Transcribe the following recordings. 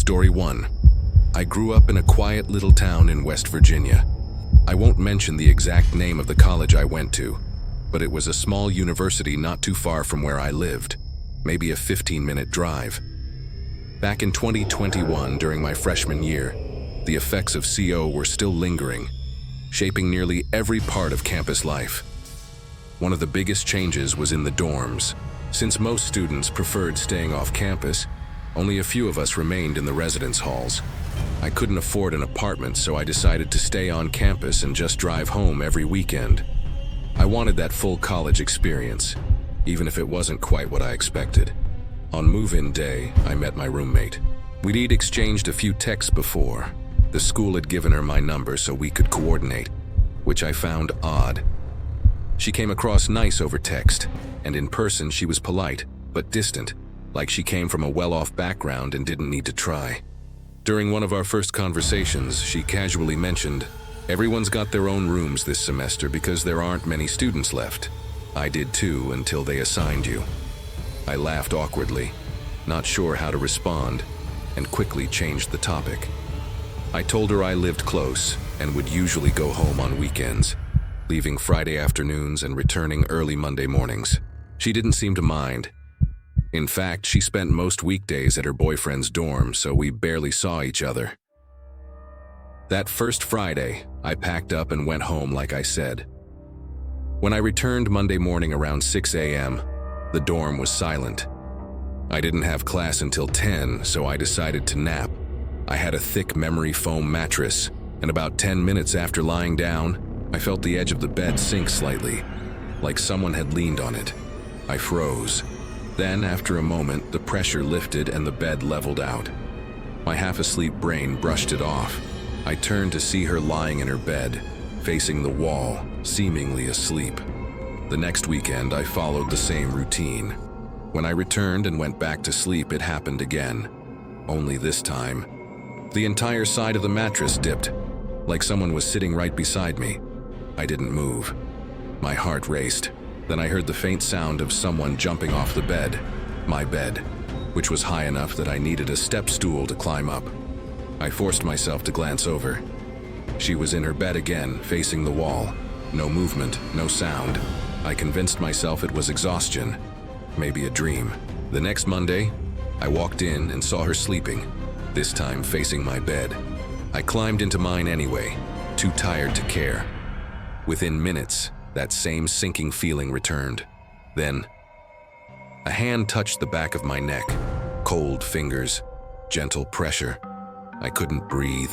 Story 1. I grew up in a quiet little town in West Virginia. I won't mention the exact name of the college I went to, but it was a small university not too far from where I lived, maybe a 15-minute drive. Back in 2021, during my freshman year, the effects of CO were still lingering, shaping nearly every part of campus life. One of the biggest changes was in the dorms. Since most students preferred staying off campus, only a few of us remained in the residence halls. I couldn't afford an apartment, so I decided to stay on campus and just drive home every weekend. I wanted that full college experience, even if it wasn't quite what I expected. On move-in day, I met my roommate. We'd exchanged a few texts before. The school had given her my number so we could coordinate, which I found odd. She came across nice over text, and in person she was polite, but distant, like she came from a well-off background and didn't need to try. During one of our first conversations, she casually mentioned, "Everyone's got their own rooms this semester because there aren't many students left. I did too until they assigned you." I laughed awkwardly, not sure how to respond, and quickly changed the topic. I told her I lived close and would usually go home on weekends, leaving Friday afternoons and returning early Monday mornings. She didn't seem to mind. In fact, she spent most weekdays at her boyfriend's dorm, so we barely saw each other. That first Friday, I packed up and went home like I said. When I returned Monday morning around 6 a.m., the dorm was silent. I didn't have class until 10, so I decided to nap. I had a thick memory foam mattress, and about 10 minutes after lying down, I felt the edge of the bed sink slightly, like someone had leaned on it. I froze. Then, after a moment, the pressure lifted and the bed leveled out. My half-asleep brain brushed it off. I turned to see her lying in her bed, facing the wall, seemingly asleep. The next weekend, I followed the same routine. When I returned and went back to sleep, it happened again. Only this time, the entire side of the mattress dipped, like someone was sitting right beside me. I didn't move. My heart raced. Then I heard the faint sound of someone jumping off the bed, my bed, which was high enough that I needed a step stool to climb up. I forced myself to glance over. She was in her bed again, facing the wall. No movement, no sound. I convinced myself it was exhaustion, maybe a dream. The next Monday, I walked in and saw her sleeping, this time facing my bed. I climbed into mine anyway, too tired to care. Within minutes, that same sinking feeling returned. Then, a hand touched the back of my neck. Cold fingers, gentle pressure. I couldn't breathe.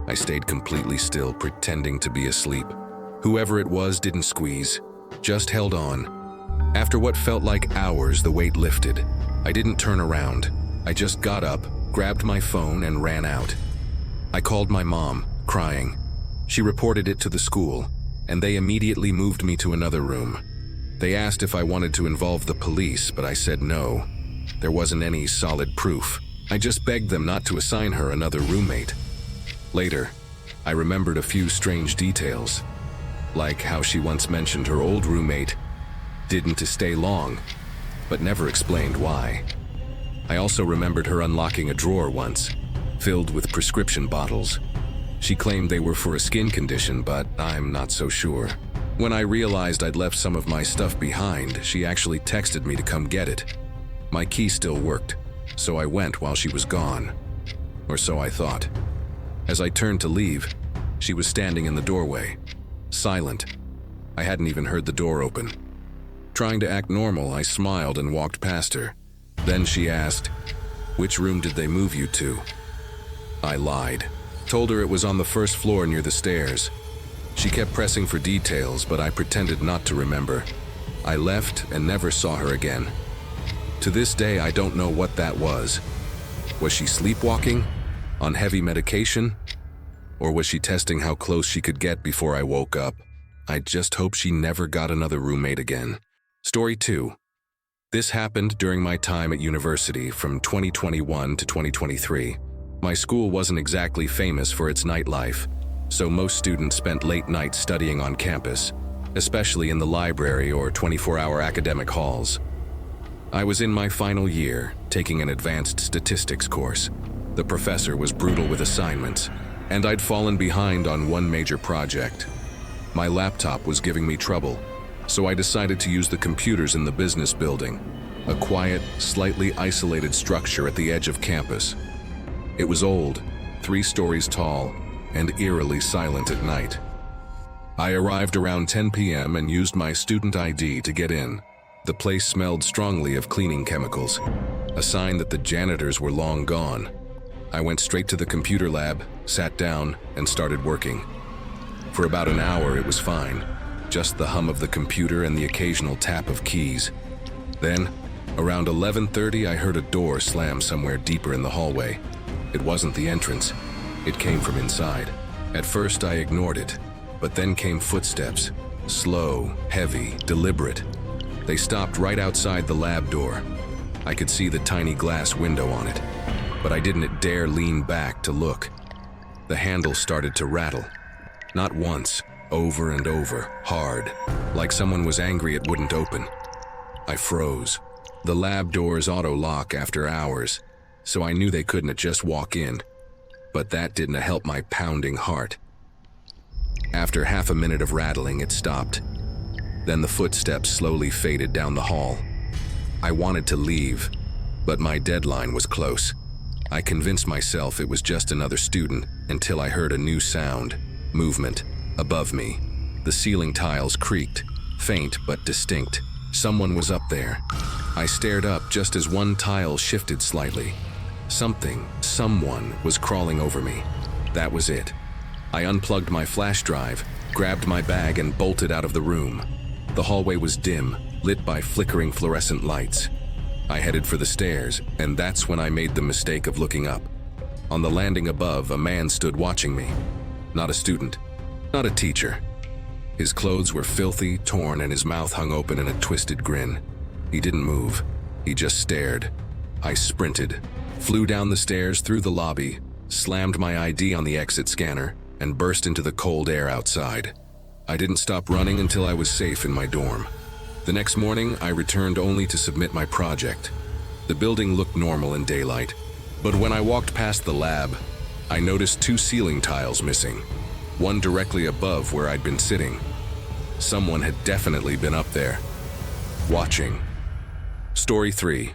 I stayed completely still, pretending to be asleep. Whoever it was didn't squeeze, just held on. After what felt like hours, the weight lifted. I didn't turn around. I just got up, grabbed my phone, and ran out. I called my mom, crying. She reported it to the school, and they immediately moved me to another room. They asked if I wanted to involve the police, but I said no. There wasn't any solid proof. I just begged them not to assign her another roommate. Later, I remembered a few strange details, like how she once mentioned her old roommate didn't stay long, but never explained why. I also remembered her unlocking a drawer once, filled with prescription bottles. She claimed they were for a skin condition, but I'm not so sure. When I realized I'd left some of my stuff behind, she actually texted me to come get it. My key still worked, so I went while she was gone. Or so I thought. As I turned to leave, she was standing in the doorway, silent. I hadn't even heard the door open. Trying to act normal, I smiled and walked past her. Then she asked, "Which room did they move you to?" I lied. Told her it was on the first floor near the stairs. She kept pressing for details, but I pretended not to remember. I left and never saw her again. To this day, I don't know what that was. Was she sleepwalking? On heavy medication? Or was she testing how close she could get before I woke up? I just hope she never got another roommate again. Story 2. This happened during my time at university from 2021 to 2023. My school wasn't exactly famous for its nightlife, so most students spent late nights studying on campus, especially in the library or 24-hour academic halls. I was in my final year, taking an advanced statistics course. The professor was brutal with assignments, and I'd fallen behind on one major project. My laptop was giving me trouble, so I decided to use the computers in the business building, a quiet, slightly isolated structure at the edge of campus. It was old, 3 stories tall, and eerily silent at night. I arrived around 10 p.m. and used my student ID to get in. The place smelled strongly of cleaning chemicals, a sign that the janitors were long gone. I went straight to the computer lab, sat down, and started working. For about an hour it was fine, just the hum of the computer and the occasional tap of keys. Then, around 11:30, I heard a door slam somewhere deeper in the hallway. It wasn't the entrance, it came from inside. At first I ignored it, but then came footsteps, slow, heavy, deliberate. They stopped right outside the lab door. I could see the tiny glass window on it, but I didn't dare lean back to look. The handle started to rattle. Not once, over and over, hard, like someone was angry it wouldn't open. I froze. The lab doors auto-lock after hours, so I knew they couldn't just walk in. But that didn't help my pounding heart. After half a minute of rattling, it stopped. Then the footsteps slowly faded down the hall. I wanted to leave, but my deadline was close. I convinced myself it was just another student until I heard a new sound, movement, above me. The ceiling tiles creaked, faint but distinct. Someone was up there. I stared up just as one tile shifted slightly. Someone was crawling over me. That was it. I unplugged my flash drive, grabbed my bag, and bolted out of the room. The hallway was dim, lit by flickering fluorescent lights. I headed for the stairs, and that's when I made the mistake of looking up. On the landing above, a man stood watching me. Not a student, not a teacher. His clothes were filthy, torn, and his mouth hung open in a twisted grin. He didn't move. He just stared. I sprinted, flew down the stairs through the lobby, slammed my ID on the exit scanner, and burst into the cold air outside. I didn't stop running until I was safe in my dorm. The next morning, I returned only to submit my project. The building looked normal in daylight, but when I walked past the lab, I noticed 2 ceiling tiles missing, one directly above where I'd been sitting. Someone had definitely been up there, watching. Story 3.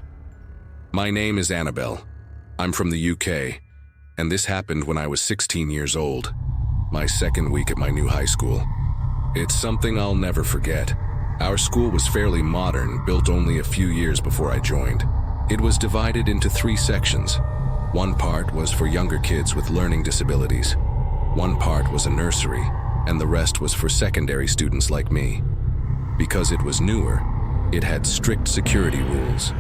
My name is Annabelle. I'm from the UK, and this happened when I was 16 years old, my second week at my new high school. It's something I'll never forget. Our school was fairly modern, built only a few years before I joined. It was divided into 3 sections. One part was for younger kids with learning disabilities. One part was a nursery, and the rest was for secondary students like me. Because it was newer, it had strict security rules.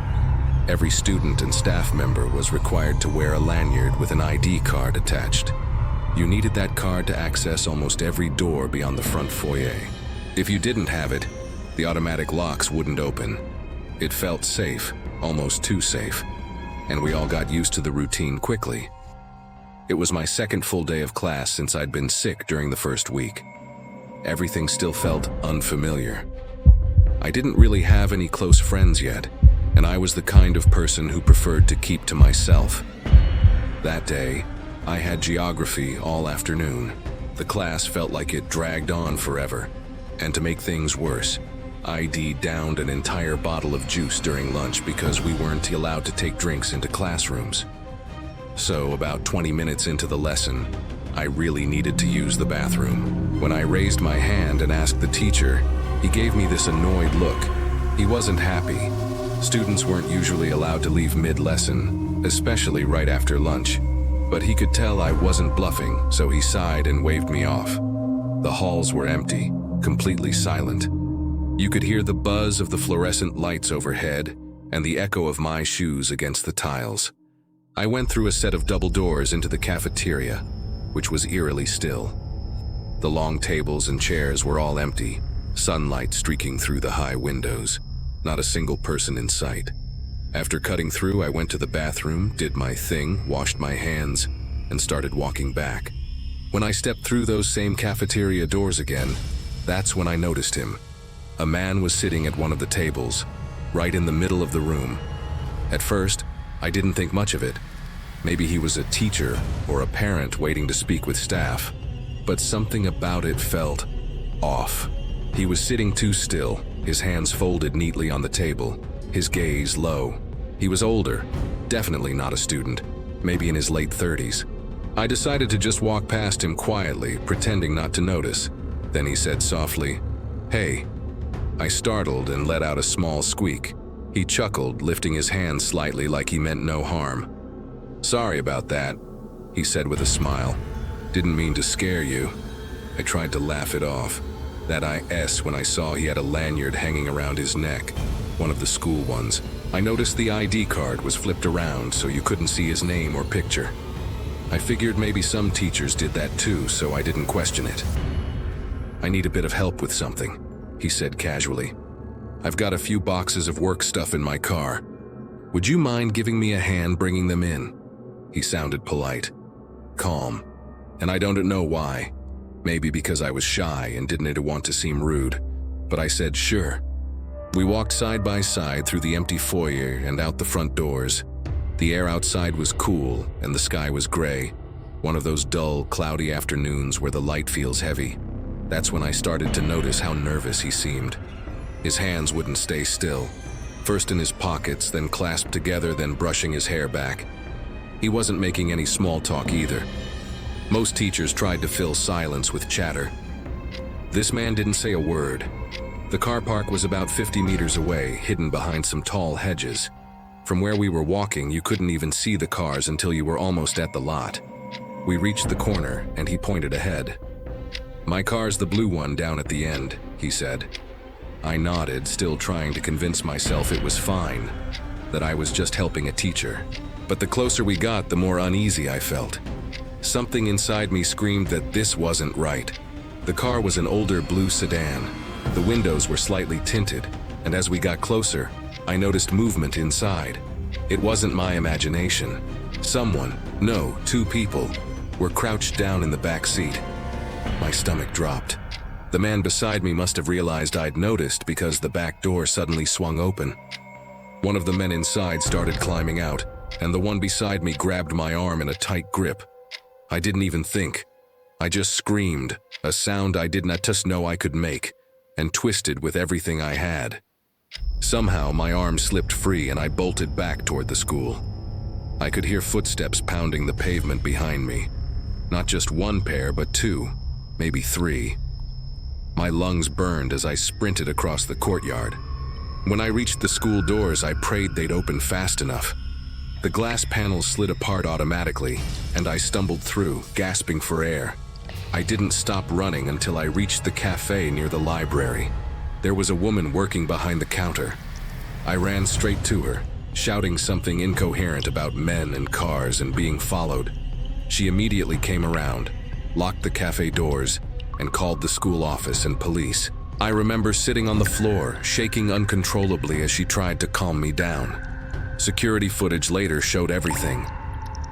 Every student and staff member was required to wear a lanyard with an ID card attached. You needed that card to access almost every door beyond the front foyer. If you didn't have it, the automatic locks wouldn't open. It felt safe, almost too safe, and we all got used to the routine quickly. It was my second full day of class since I'd been sick during the first week. Everything still felt unfamiliar. I didn't really have any close friends yet, and I was the kind of person who preferred to keep to myself. That day, I had geography all afternoon. The class felt like it dragged on forever, and to make things worse, ID downed an entire bottle of juice during lunch because we weren't allowed to take drinks into classrooms. So about 20 minutes into the lesson, I really needed to use the bathroom. When I raised my hand and asked the teacher, he gave me this annoyed look. He wasn't happy. Students weren't usually allowed to leave mid-lesson, especially right after lunch. But he could tell I wasn't bluffing, so he sighed and waved me off. The halls were empty, completely silent. You could hear the buzz of the fluorescent lights overhead and the echo of my shoes against the tiles. I went through a set of double doors into the cafeteria, which was eerily still. The long tables and chairs were all empty, sunlight streaking through the high windows. Not a single person in sight. After cutting through, I went to the bathroom, did my thing, washed my hands, and started walking back. When I stepped through those same cafeteria doors again, that's when I noticed him. A man was sitting at one of the tables, right in the middle of the room. At first, I didn't think much of it. Maybe he was a teacher or a parent waiting to speak with staff. But something about it felt off. He was sitting too still, his hands folded neatly on the table, his gaze low. He was older, definitely not a student, maybe in his late 30s. I decided to just walk past him quietly, pretending not to notice. Then he said softly, "Hey." I startled and let out a small squeak. He chuckled, lifting his hand slightly like he meant no harm. "Sorry about that," he said with a smile. "Didn't mean to scare you." I tried to laugh it off. That IS when I saw he had a lanyard hanging around his neck, one of the school ones. I noticed the ID card was flipped around so you couldn't see his name or picture. I figured maybe some teachers did that too, so I didn't question it. "I need a bit of help with something," he said casually. "I've got a few boxes of work stuff in my car. Would you mind giving me a hand bringing them in?" He sounded polite, calm, and I don't know why. Maybe because I was shy and didn't want to seem rude, but I said sure. We walked side by side through the empty foyer and out the front doors. The air outside was cool and the sky was gray, one of those dull, cloudy afternoons where the light feels heavy. That's when I started to notice how nervous he seemed. His hands wouldn't stay still, first in his pockets, then clasped together, then brushing his hair back. He wasn't making any small talk either. Most teachers tried to fill silence with chatter. This man didn't say a word. The car park was about 50 meters away, hidden behind some tall hedges. From where we were walking, you couldn't even see the cars until you were almost at the lot. We reached the corner, and he pointed ahead. "My car's the blue one down at the end," he said. I nodded, still trying to convince myself it was fine, that I was just helping a teacher. But the closer we got, the more uneasy I felt. Something inside me screamed that this wasn't right. The car was an older blue sedan. The windows were slightly tinted, and as we got closer, I noticed movement inside. It wasn't my imagination. Someone, no, two people, were crouched down in the back seat. My stomach dropped. The man beside me must have realized I'd noticed because the back door suddenly swung open. One of the men inside started climbing out, and the one beside me grabbed my arm in a tight grip. I didn't even think. I just screamed, a sound I did not just know I could make, and twisted with everything I had. Somehow my arm slipped free and I bolted back toward the school. I could hear footsteps pounding the pavement behind me. Not just one pair, but two, maybe three. My lungs burned as I sprinted across the courtyard. When I reached the school doors, I prayed they'd open fast enough. The glass panels slid apart automatically, and I stumbled through, gasping for air. I didn't stop running until I reached the cafe near the library. There was a woman working behind the counter. I ran straight to her, shouting something incoherent about men and cars and being followed. She immediately came around, locked the cafe doors, and called the school office and police. I remember sitting on the floor, shaking uncontrollably as she tried to calm me down. Security footage later showed everything.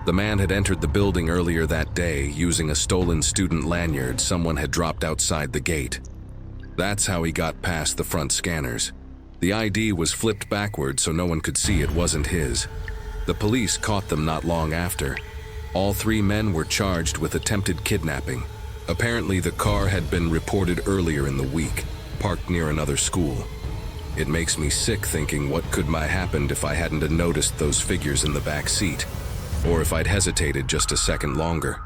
The man had entered the building earlier that day using a stolen student lanyard someone had dropped outside the gate. That's how he got past the front scanners. The ID was flipped backward so no one could see it wasn't his. The police caught them not long after. All three men were charged with attempted kidnapping. Apparently the car had been reported earlier in the week, parked near another school. It makes me sick thinking what could have happened if I hadn't noticed those figures in the back seat, or if I'd hesitated just a second longer.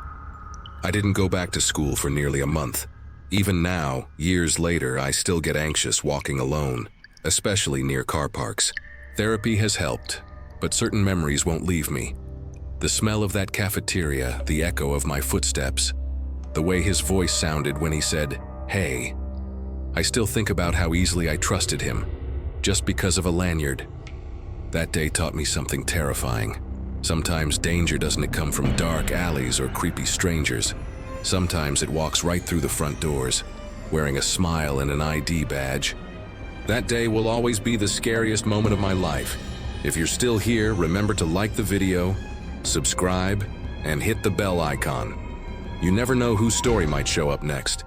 I didn't go back to school for nearly a month. Even now, years later, I still get anxious walking alone, especially near car parks. Therapy has helped, but certain memories won't leave me. The smell of that cafeteria, the echo of my footsteps, the way his voice sounded when he said, "Hey." I still think about how easily I trusted him, just because of a lanyard. That day taught me something terrifying. Sometimes danger doesn't come from dark alleys or creepy strangers. Sometimes it walks right through the front doors, wearing a smile and an ID badge. That day will always be the scariest moment of my life. If you're still here, remember to like the video, subscribe, and hit the bell icon. You never know whose story might show up next.